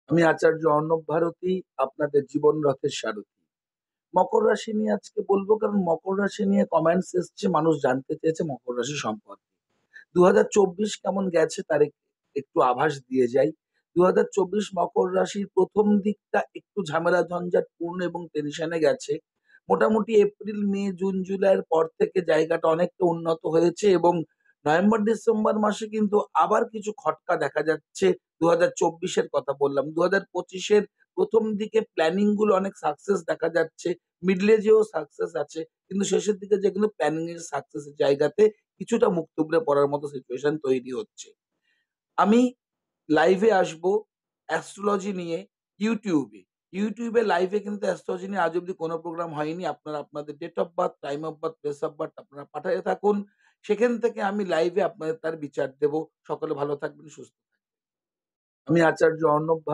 আমি আচার্য অর্ণব ভারতী, আপনাদের জীবন রথের সারথি। মকর রাশি নিয়ে আজকে বলবো, কারণ মকর রাশি নিয়ে কমেন্টস এসছে, মানুষ জানতে চেয়েছে মকর রাশি সম্পর্কে। ২০২৪ কেমন গেছে তার একটু আভাস দিয়ে যাই। ২০২৪ মকর রাশির প্রথম দিকটা একটু ঝামেলা ঝঞ্ঝাটপূর্ণ এবং টেনশনে গেছে। মোটামুটি এপ্রিল, মে, জুন, জুলাইয়ের পর থেকে জায়গাটা অনেকটা উন্নত হয়েছে এবং নভেম্বর, ডিসেম্বর মাসে কিন্তু আবার কিছু খটকা দেখা যাচ্ছে। ২০২৪-এর কথা বললাম। ২০২৫-এর প্রথম দিকে প্ল্যানিং গুলো অনেক সাকসেস দেখা যাচ্ছে। মিডলে যেও সাকসেস আছে। কিন্তু শেষের দিকে যেগুলো প্ল্যানিং এর সাকসেস এর জায়গাতে কিছুটা মুখ থুবড়ে পড়ার মতো সিচুয়েশন তৈরি হচ্ছে। আমি লাইভে আসবো অ্যাস্ট্রোলজি নিয়ে ইউটিউবে। ইউটিউবে লাইভে কিন্তু অ্যাস্ট্রোলজি নিয়ে আজ অব্দি কোনো প্রোগ্রাম হয়নি। আপনারা আপনাদের date of birth, time of birth, place of birth আপনারা পাঠাতে থাকুন। সেখান থেকে আমি লাইভে আপনাদের তার বিচার দেব। সকলে ভালো থাকবেন, সুস্থ থাকবেন। আমি আচার্য অর্ণব ভারতী।